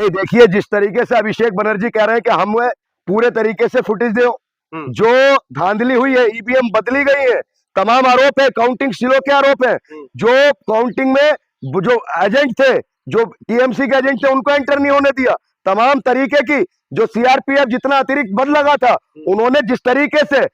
नहीं देखिए, जिस तरीके से अभिषेक बनर्जी कह रहे हैं कि हम पूरे तरीके से फुटेज दो, जो धांधली हुई है, ईवीएम बदली गई है, तमाम आरोप है, काउंटिंग सिलो के आरोप है, जो काउंटिंग में जो एजेंट थे, जो टीएमसी के एजेंट थे, उनको एंटर नहीं होने दिया, तमाम तरीके की जो सीआरपीएफ जितना अतिरिक्त बल लगा था, उन्होंने जिस तरीके से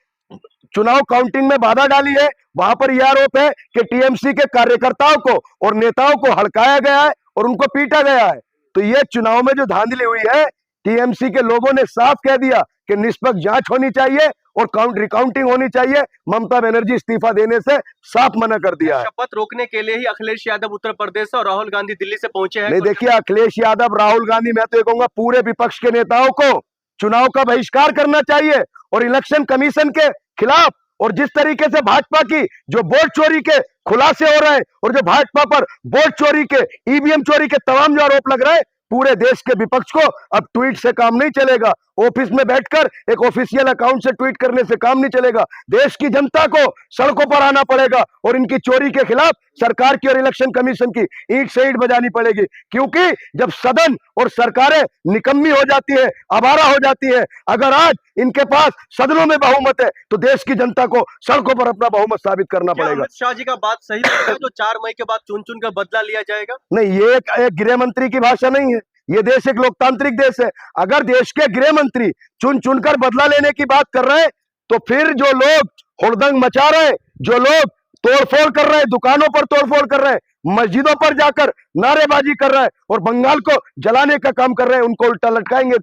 चुनाव काउंटिंग में बाधा डाली है, वहां पर यह आरोप है कि टीएमसी के कार्यकर्ताओं को और नेताओं को हड़काया गया है और उनको पीटा गया है। तो ये चुनाव में जो धांधली हुई है, टीएमसी के लोगों ने साफ कह दिया कि निष्पक्ष जांच होनी चाहिए और रिकाउंटिंग होनी चाहिए। ममता बनर्जी इस्तीफा देने से साफ मना कर दिया है। शपथ रोकने के लिए ही अखिलेश यादव उत्तर प्रदेश और राहुल गांधी दिल्ली से पहुंचे हैं। नहीं देखिए, अखिलेश यादव, राहुल गांधी, मैं तो ये कहूंगा पूरे विपक्ष के नेताओं को चुनाव का बहिष्कार करना चाहिए और इलेक्शन कमीशन के खिलाफ, और जिस तरीके से भाजपा की जो वोट चोरी के खुलासे हो रहे हैं और जो भाजपा पर वोट चोरी के, ईवीएम चोरी के तमाम जो आरोप लग रहे हैं, पूरे देश के विपक्ष को अब ट्वीट से काम नहीं चलेगा। ऑफिस में बैठकर एक ऑफिशियल अकाउंट से ट्वीट करने से काम नहीं चलेगा। देश की जनता को सड़कों पर आना पड़ेगा और इनकी चोरी के खिलाफ सरकार की और इलेक्शन कमीशन की ईंट से ईंट बजानी पड़ेगी। क्योंकि जब सदन और सरकारें निकम्मी हो जाती है, आवारा हो जाती है, अगर आज इनके पास सदनों में बहुमत है तो देश की जनता को सड़कों पर अपना बहुमत साबित करना पड़ेगा। अमित शाह जी का बात सही है जो 4 मई के बाद चुन चुन कर बदला लिया जाएगा? नहीं, ये एक गृह मंत्री की भाषा नहीं है। ये देश एक लोकतांत्रिक देश है। अगर देश के गृह मंत्री चुन चुनकर बदला लेने की बात कर रहे हैं तो फिर जो लोग हुड़दंग मचा रहे हैं, जो लोग तोड़फोड़ कर रहे हैं, दुकानों पर तोड़फोड़ कर रहे हैं, मस्जिदों पर जाकर नारेबाजी कर रहे हैं और बंगाल को जलाने का काम कर रहे हैं, उनको उल्टा लटकाएंगे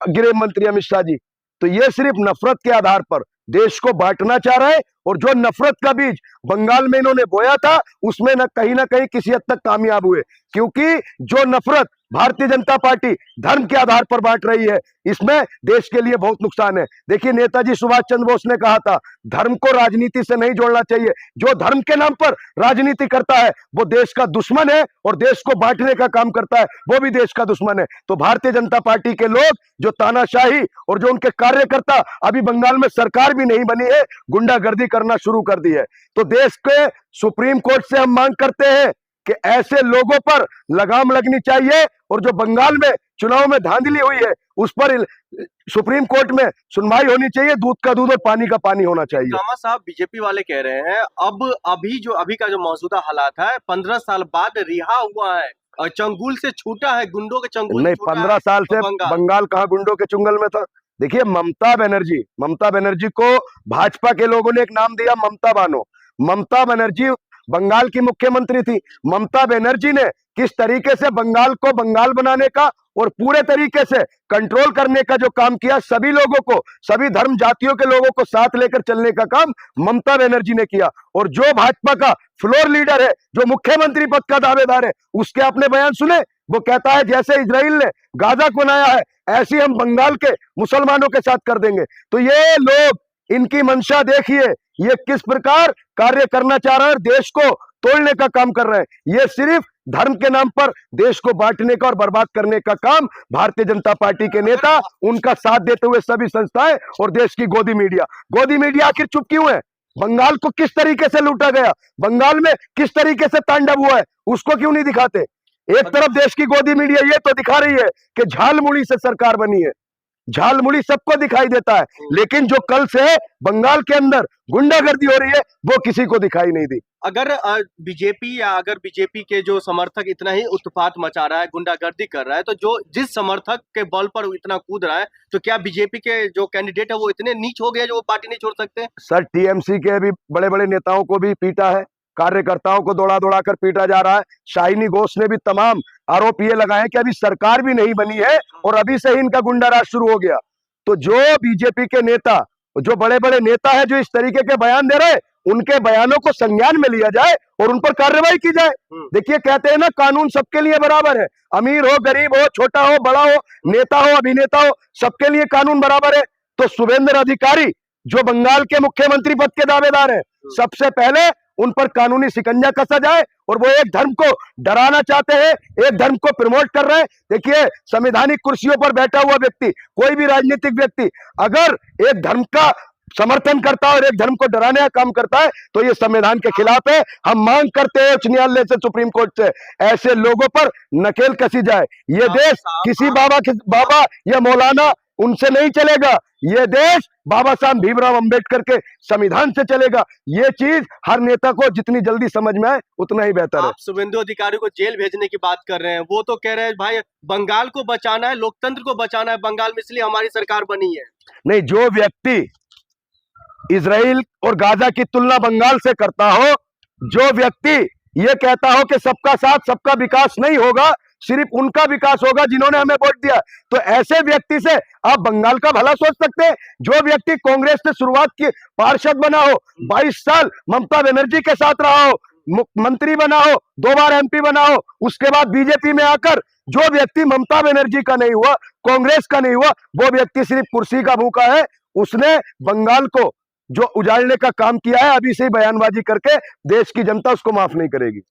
गृह मंत्री अमित शाह जी। तो ये सिर्फ नफरत के आधार पर देश को बांटना चाह रहे हैं और जो नफरत का बीज बंगाल में इन्होंने बोया था, उसमें न कहीं किसी हद तक कामयाब हुए। क्योंकि जो नफरत भारतीय जनता पार्टी धर्म के आधार पर बांट रही है, इसमें देश के लिए बहुत नुकसान है। देखिए, नेताजी सुभाष चंद्र बोस ने कहा था, धर्म को राजनीति से नहीं जोड़ना चाहिए। जो धर्म के नाम पर राजनीति करता है वो देश का दुश्मन है और देश को बांटने का काम करता है वो भी देश का दुश्मन है। तो भारतीय जनता पार्टी के लोग जो तानाशाही और जो उनके कार्यकर्ता, अभी बंगाल में सरकार भी नहीं बनी है, गुंडागर्दी करना शुरू कर दी है। तो देश के सुप्रीम कोर्ट से हम मांग करते हैं कि ऐसे लोगों पर लगाम लगनी चाहिए और जो बंगाल में चुनाव में धांधली हुई है उस पर सुप्रीम कोर्ट में सुनवाई होनी चाहिए। दूध का दूध और पानी का पानी होना चाहिए। कामा साहब, बीजेपी वाले कह रहे हैं अभी का जो मौजूदा हालात है, 15 साल बाद रिहा हुआ है और चंगुल से छूटा है, गुंडों के चंगुल नहीं, 15 साल से बंगाल कहाँ गुंडों के चुंगल में था। देखिए, ममता बनर्जी को भाजपा के लोगों ने एक नाम दिया, ममता बानो। ममता बनर्जी बंगाल की मुख्यमंत्री थी। ममता बनर्जी ने किस तरीके से बंगाल को बंगाल बनाने का और पूरे तरीके से कंट्रोल करने का जो काम किया, सभी लोगों को, सभी धर्म जातियों के लोगों को साथ लेकर चलने का काम ममता बनर्जी ने किया। और जो भाजपा का फ्लोर लीडर है, जो मुख्यमंत्री पद का दावेदार है, उसके अपने बयान सुने। वो कहता है जैसे इजराइल ने गाजा को बनाया है, ऐसे हम बंगाल के मुसलमानों के साथ कर देंगे। तो ये लोग, इनकी मंशा देखिए, ये किस प्रकार कार्य करना चाह रहे हैं, देश को तोड़ने का काम कर रहे हैं। ये सिर्फ धर्म के नाम पर देश को बांटने का और बर्बाद करने का काम भारतीय जनता पार्टी के नेता, उनका साथ देते हुए सभी संस्थाएं और देश की गोदी मीडिया आखिर चुप क्यों है? बंगाल को किस तरीके से लूटा गया, बंगाल में किस तरीके से तांडव हुआ है, उसको क्यों नहीं दिखाते? एक तरफ देश की गोदी मीडिया ये तो दिखा रही है कि झालमुड़ी से सरकार बनी है, झालमुड़ी सबको दिखाई देता है, लेकिन जो कल से बंगाल के अंदर गुंडागर्दी हो रही है वो किसी को दिखाई नहीं दी। अगर बीजेपी के जो समर्थक इतना ही उत्पात मचा रहा है, गुंडागर्दी कर रहा है, तो जो जिस समर्थक के बल पर इतना कूद रहा है, तो क्या बीजेपी के जो कैंडिडेट है वो इतने नीच हो गए जो वो पार्टी नहीं छोड़ सकते? सर, टीएमसी के भी बड़े बड़े नेताओं को भी पीटा है, कार्यकर्ताओं को दौड़ा कर पीटा जा रहा है। शालिनी घोष ने भी तमाम आरोप ये लगाए कि अभी सरकार भी नहीं बनी है और अभी से ही इनका गुंडाराज शुरू हो गया। तो जो बीजेपी के नेता, जो बड़े बड़े नेता है जो इस तरीके के बयान दे रहे हैं, उनके बयानों को संज्ञान में लिया जाए और उन पर कार्रवाई की जाए। देखिए, कहते हैं ना, कानून सबके लिए बराबर है, अमीर हो, गरीब हो, छोटा हो, बड़ा हो, नेता हो, अभिनेता हो, सबके लिए कानून बराबर है। तो शुभेंद्र अधिकारी जो बंगाल के मुख्यमंत्री पद के दावेदार है, सबसे पहले उन पर कानूनी शिकंजा कसा जाए। और वो एक धर्म को डराना चाहते हैं, एक धर्म को प्रमोट कर रहे हैं। देखिए, संवैधानिक कुर्सियों पर बैठा हुआ व्यक्ति, कोई भी राजनीतिक व्यक्ति अगर एक धर्म का समर्थन करता है और एक धर्म को डराने का काम करता है तो ये संविधान के खिलाफ है। हम मांग करते हैं उच्च न्यायालय से, सुप्रीम कोर्ट से, ऐसे लोगों पर नकेल कसी जाए। ये देश किसी बाबा या मौलाना उनसे नहीं चलेगा, ये देश बाबा साहब भीमराव अंबेडकर के संविधान से चलेगा। ये चीज हर नेता को जितनी जल्दी समझ में आए उतना ही बेहतर है। आप शुभेंदु अधिकारी को जेल भेजने की बात कर रहे हैं, वो तो कह रहे हैं भाई बंगाल को बचाना है, लोकतंत्र को बचाना है बंगाल में, इसलिए हमारी सरकार बनी है। नहीं, जो व्यक्ति इजराइल और गाजा की तुलना बंगाल से करता हो, जो व्यक्ति ये कहता हो कि सबका साथ सबका विकास नहीं होगा, सिर्फ उनका विकास होगा जिन्होंने हमें वोट दिया, तो ऐसे व्यक्ति से आप बंगाल का भला सोच सकते हैं? जो व्यक्ति कांग्रेस से शुरुआत की, पार्षद बना हो, 22 साल ममता बनर्जी के साथ रहा हो, मंत्री बना हो, 2 बार एमपी बना हो, उसके बाद बीजेपी में आकर जो व्यक्ति ममता बनर्जी का नहीं हुआ, कांग्रेस का नहीं हुआ, वो व्यक्ति सिर्फ कुर्सी का भूखा है। उसने बंगाल को जो उजाड़ने का काम किया है, अभी से ही बयानबाजी करके देश की जनता उसको माफ नहीं करेगी।